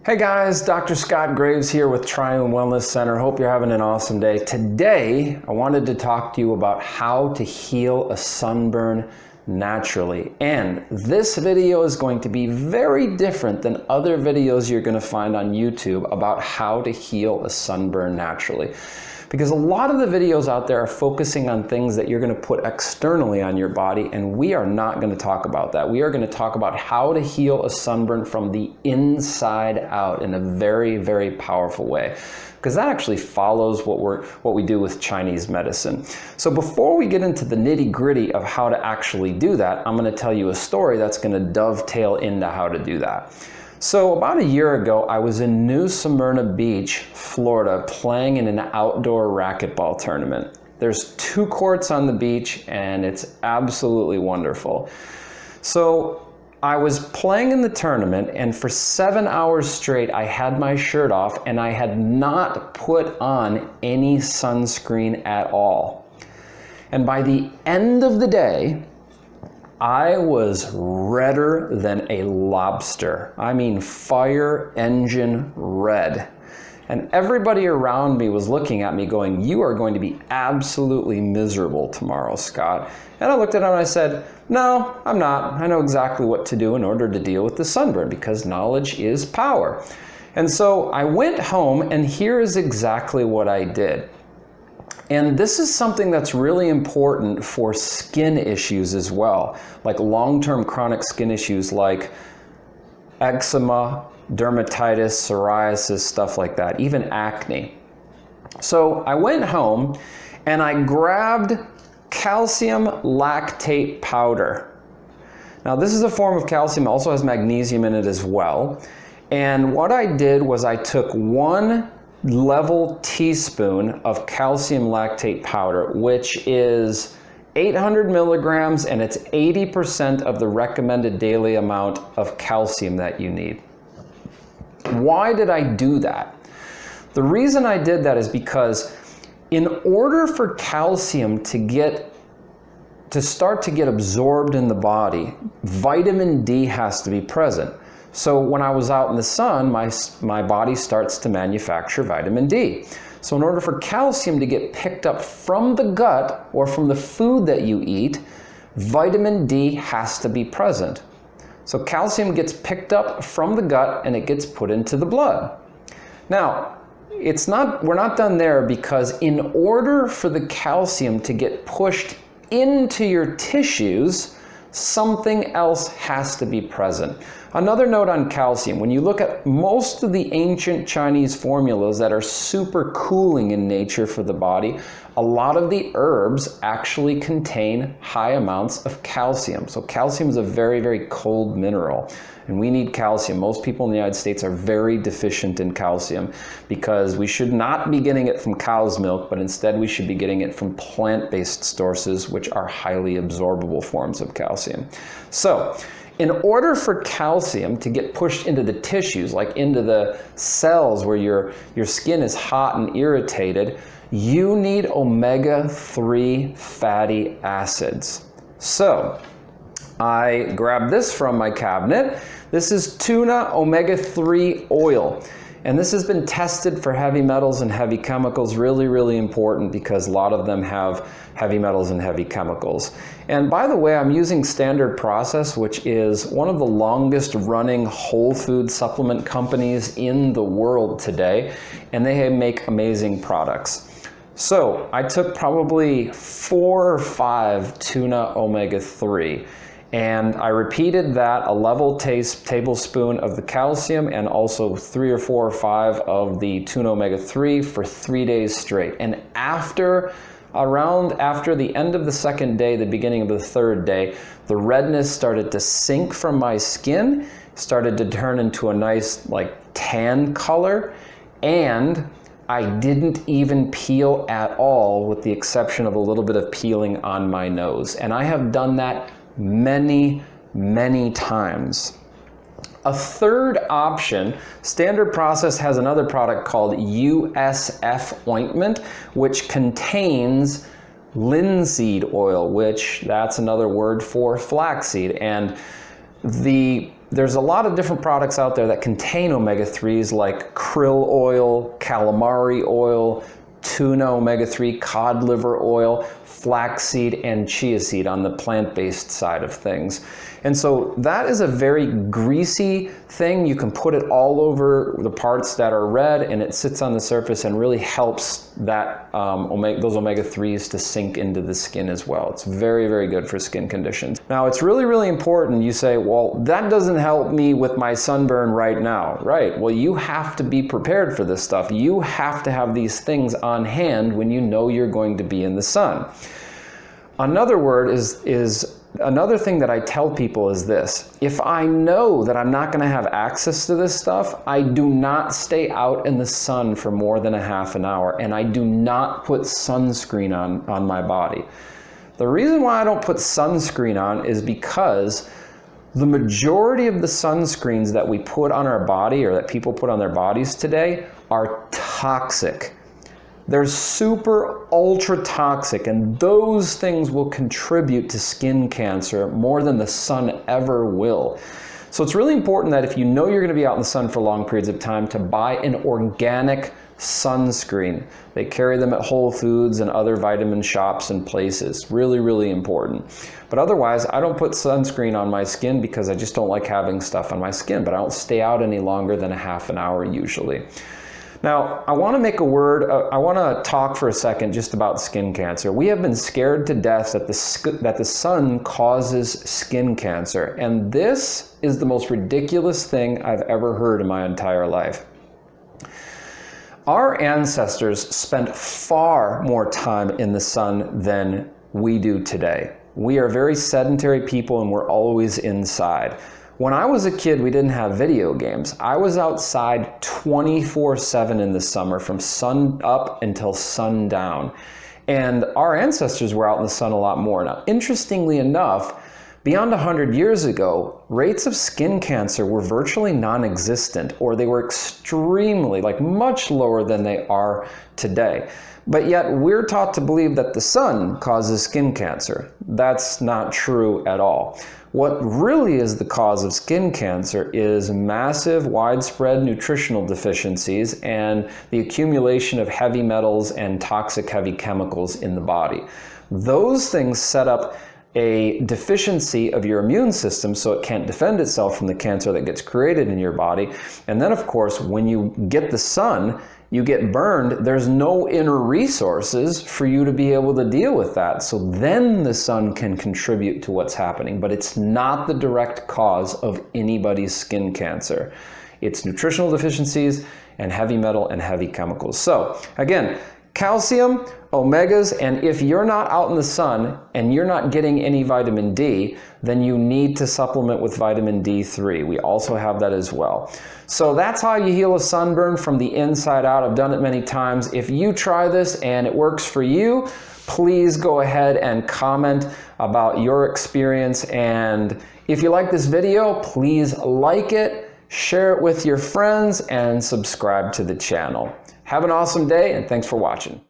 Hey guys, Dr. Scott Graves here with Triune Wellness Center. Hope you're having an awesome day. Today, I wanted to talk to you about how to heal a sunburn naturally. And this video is going to be very different than other videos you're going to find on YouTube about how to heal a sunburn naturally. Because a lot of the videos out there are focusing on things that you're going to put externally on your body, and we are not going to talk about that. We are going to talk about how to heal a sunburn from the inside out in a very, very powerful way. Because that actually follows what we do with Chinese medicine. So before we get into the nitty-gritty of how to actually do that, I'm going to tell you a story that's going to dovetail into how to do that. So about a year ago, I was in New Smyrna Beach, Florida, playing in an outdoor racquetball tournament. There's 2 courts on the beach, and it's absolutely wonderful. So I was playing in the tournament, and for 7 hours straight, I had my shirt off, and I had not put on any sunscreen at all. And by the end of the day, I was redder than a lobster. I mean, fire engine red. And everybody around me was looking at me going, "You are going to be absolutely miserable tomorrow, Scott." And I looked at him and I said, "No, I'm not. I know exactly what to do in order to deal with the sunburn because knowledge is power." And so I went home, and here is exactly what I did. And this is something that's really important for skin issues as well, like long-term chronic skin issues like eczema, dermatitis, psoriasis, stuff like that, even acne. So I went home and I grabbed calcium lactate powder. Now this is a form of calcium, also has magnesium in it as well. And what I did was I took 1 level teaspoon of calcium lactate powder, which is 800 milligrams, and it's 80% of the recommended daily amount of calcium that you need. Why did I do that? The reason I did that is because in order for calcium to start to get absorbed in the body, vitamin D has to be present. So when I was out in the sun, my body starts to manufacture vitamin D. So in order for calcium to get picked up from the gut or from the food that you eat, vitamin D has to be present. So calcium gets picked up from the gut and it gets put into the blood. Now, we're not done there, because in order for the calcium to get pushed into your tissues, something else has to be present. Another note on calcium: when you look at most of the ancient Chinese formulas that are super cooling in nature for the body, a lot of the herbs actually contain high amounts of calcium. So calcium is a very, very cold mineral, and we need calcium. Most people in the United States are very deficient in calcium because we should not be getting it from cow's milk, but instead we should be getting it from plant-based sources, which are highly absorbable forms of calcium. So in order for calcium to get pushed into the tissues, like into the cells where your skin is hot and irritated, you need omega-3 fatty acids. So I grabbed this from my cabinet. This is tuna omega-3 oil. And this has been tested for heavy metals and heavy chemicals. Really, really important, because a lot of them have heavy metals and heavy chemicals. And by the way, I'm using Standard Process, which is one of the longest running whole food supplement companies in the world today. And they make amazing products. So I took probably 4 or 5 tuna omega-3. And I repeated that, a level tablespoon of the calcium and also 3 or 4 or 5 of the tuna omega-3 for 3 days straight. And after the end of the 2nd day, the beginning of the 3rd day, the redness started to sink from my skin, started to turn into a nice tan color, and I didn't even peel at all, with the exception of a little bit of peeling on my nose. And I have done that many, many times. A third option, Standard Process has another product called USF ointment, which contains linseed oil, which that's another word for flaxseed. And the there's a lot of different products out there that contain omega-3s like krill oil, calamari oil, tuna omega-3, cod liver oil, flaxseed, and chia seed on the plant-based side of things. And so that is a very greasy thing. You can put it all over the parts that are red, and it sits on the surface and really helps that those omega-3s to sink into the skin as well. It's very, very good for skin conditions. Now, it's really, really important. You say, well, that doesn't help me with my sunburn right now. Right, well, you have to be prepared for this stuff. You have to have these things on hand when you know you're going to be in the sun. Another thing that I tell people is this: if I know that I'm not going to have access to this stuff, I do not stay out in the sun for more than a half an hour, and I do not put sunscreen on my body. The reason why I don't put sunscreen on is because the majority of the sunscreens that we put on our body, or that people put on their bodies today, are toxic. They're super ultra toxic, and those things will contribute to skin cancer more than the sun ever will. So it's really important that if you know you're going to be out in the sun for long periods of time, to buy an organic sunscreen. They carry them at Whole Foods and other vitamin shops and places. Really, really important. But otherwise, I don't put sunscreen on my skin because I just don't like having stuff on my skin, but I don't stay out any longer than a half an hour usually. Now, I want to talk for a second just about skin cancer. We have been scared to death that the sun causes skin cancer, and this is the most ridiculous thing I've ever heard in my entire life. Our ancestors spent far more time in the sun than we do today. We are very sedentary people, and we're always inside. When I was a kid, we didn't have video games. I was outside 24/7 in the summer, from sun up until sundown. And our ancestors were out in the sun a lot more. Now, interestingly enough, beyond 100 years ago, rates of skin cancer were virtually non-existent, or they were extremely, much lower than they are today. But yet we're taught to believe that the sun causes skin cancer. That's not true at all. What really is the cause of skin cancer is massive, widespread nutritional deficiencies and the accumulation of heavy metals and toxic heavy chemicals in the body. Those things set up a deficiency of your immune system so it can't defend itself from the cancer that gets created in your body. And then, of course, when you get the sun, you get burned, there's no inner resources for you to be able to deal with that. So then the sun can contribute to what's happening, but it's not the direct cause of anybody's skin cancer. It's nutritional deficiencies and heavy metal and heavy chemicals. So again, calcium, omegas, and if you're not out in the sun and you're not getting any vitamin D, then you need to supplement with vitamin D3. We also have that as well. So that's how you heal a sunburn from the inside out. I've done it many times. If you try this and it works for you, please go ahead and comment about your experience. And if you like this video, please like it, share it with your friends, and subscribe to the channel. Have an awesome day, and thanks for watching.